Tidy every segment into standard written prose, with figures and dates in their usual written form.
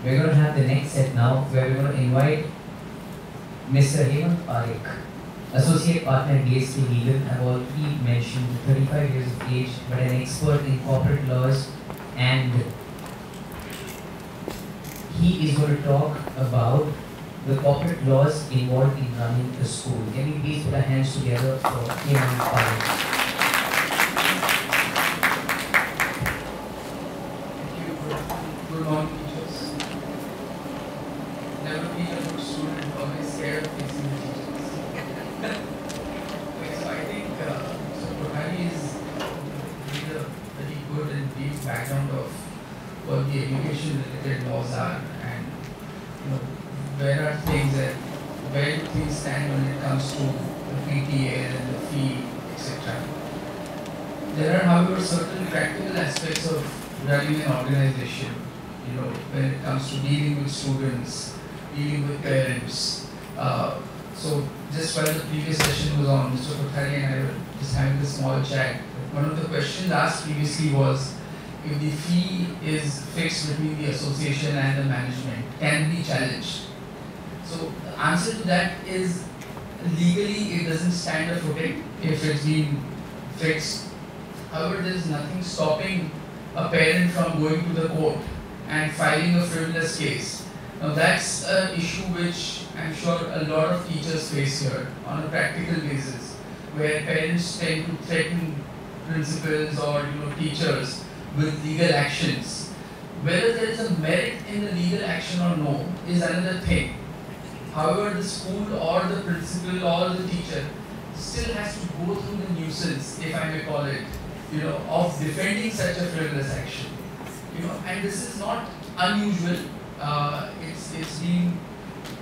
We're going to have the next set now, where we're going to invite Mr. Hemang Parekh, Associate Partner at DSP Legal. I've already mentioned 35 years of age, but an expert in corporate laws, and he is going to talk about the corporate laws involved in running a school. Can we please put our hands together for Hemang Parekh? Thank you. Good morning, teachers. Never been a good student, always scared of facing the teachers. Okay, so I think Mr. Parekh is with a very good and deep background of what the education-related laws are, and where are things that where do things stand when it comes to the PTA and the fee, etc. There are, however, certain practical aspects of running an organization, when it comes to dealing with students, dealing with parents. So just while the previous session was on, Mr. Parekh and I were just having a small chat. One of the questions asked previously was, if the fee is fixed between the association and the management, can it be challenged? So the answer to that is, legally it doesn't stand a footing if it's been fixed. However, there is nothing stopping a parent from going to the court and filing a frivolous case. Now that's an issue which I'm sure a lot of teachers face here on a practical basis, where parents tend to threaten principals or teachers with legal actions. Whether there is a merit in the legal action or no is another thing. However, the school or the principal or the teacher still has to go through the nuisance, if I may call it, of defending such a frivolous action. And this is not unusual.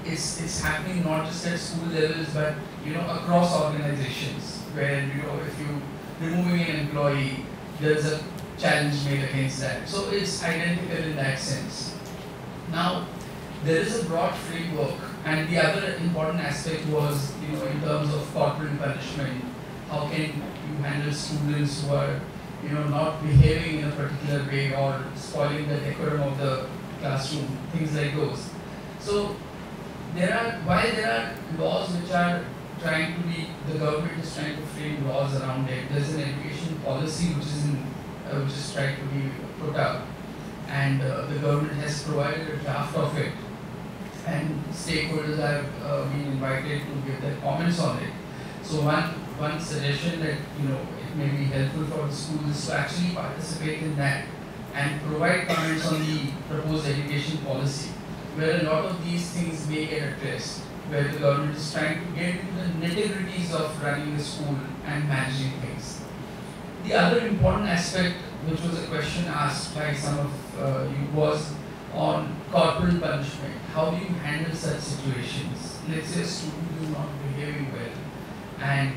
It's happening not just at school levels, but across organizations, where if you removing an employee, there's a challenge made against that. So it's identical in that sense. Now, there is a broad framework, and the other important aspect was, in terms of corporal punishment, how can you handle students who are, not behaving in a particular way or spoiling the decorum of the classroom, things like those. So while there are laws which are trying to be, the government is trying to frame laws around it, there's an education policy which is trying to be put up, and the government has provided a draft of it, and stakeholders have been invited to give their comments on it. So one suggestion that it may be helpful for the schools is to actually participate in that and provide comments on the proposed education policy, where a lot of these things may get addressed, where the government is trying to get into the nitty-gritties of running the school and managing things. The other important aspect, which was a question asked by some of you, was on corporal punishment. How do you handle such situations? Let's say a student is not behaving well, and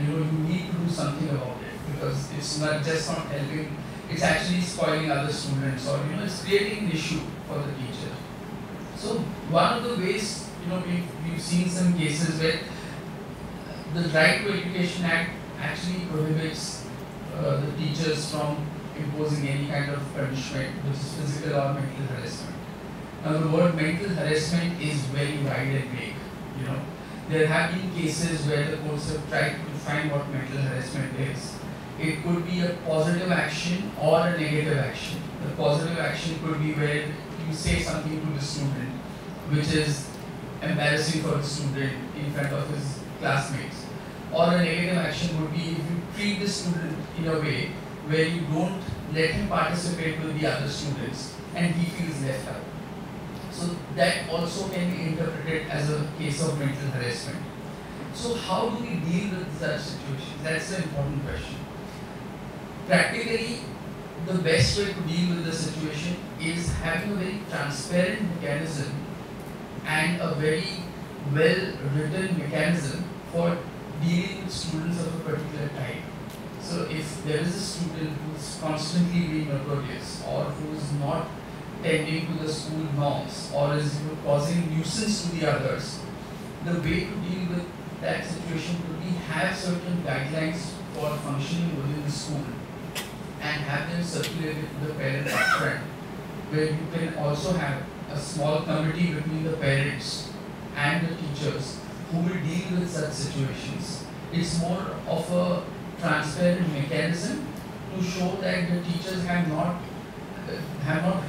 you need to do something about it, because it's not just not helping, it's actually spoiling other students, or it's creating an issue for the teacher. So one of the ways, we've seen some cases where the Right to Education Act actually prohibits the teachers from imposing any kind of punishment, which is physical or mental harassment. Now the word mental harassment is very wide and vague. There have been cases where the courts have tried to define what mental harassment is. It could be a positive action or a negative action. The positive action could be where you say something to the student which is embarrassing for the student in front of his classmates. Or a negative action would be if you treat the student in a way where you don't let him participate with the other students and he feels left out. So that also can be interpreted as a case of mental harassment. So how do we deal with such situations? That's the important question. Practically, the best way to deal with the situation is having a very transparent mechanism and a very well-written mechanism for dealing with students of a particular type. So if there is a student who's constantly being notorious, or who's not tending to the school norms, or is causing nuisance to the others, the way to deal with that situation would be have certain guidelines for functioning within the school and have them circulated to the parents upfront, where you can also have a small committee between the parents and the teachers who will deal with such situations. It's more of a transparent mechanism to show that the teachers have not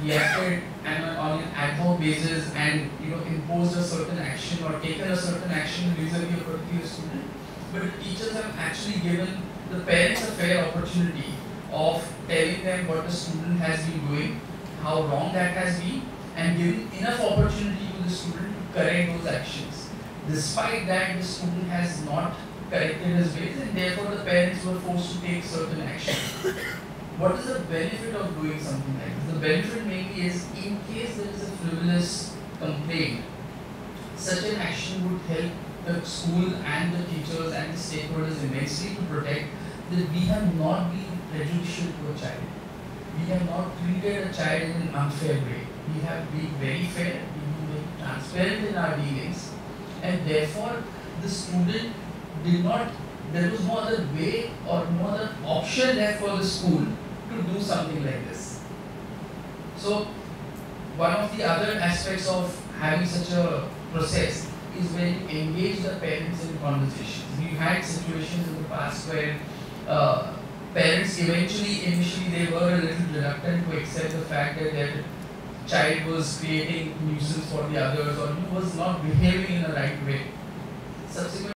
reacted on an ad hoc basis and imposed a certain action or taken a certain action vis-a-vis a particular student, but the teachers have actually given the parents a fair opportunity of telling them what the student has been doing, how wrong that has been, and giving enough opportunity to the student to correct those actions. Despite that, the student has not corrected his ways, and therefore the parents were forced to take certain action. What is the benefit of doing something like this? The benefit maybe is, in case there is a frivolous complaint, such an action would help the school and the teachers and the stakeholders immensely to protect that we have not been prejudicial to a child. We have not treated a child in an unfair way. We have been very fair, we have been very transparent in our dealings, and therefore the student there was no other way or no other option left for the school to do something like this. So one of the other aspects of having such a process is when you engage the parents in conversations. We've had situations in the past where parents initially they were a little reluctant to accept the fact that their child was creating nuisance for the others or was not behaving in the right way. Subsequently,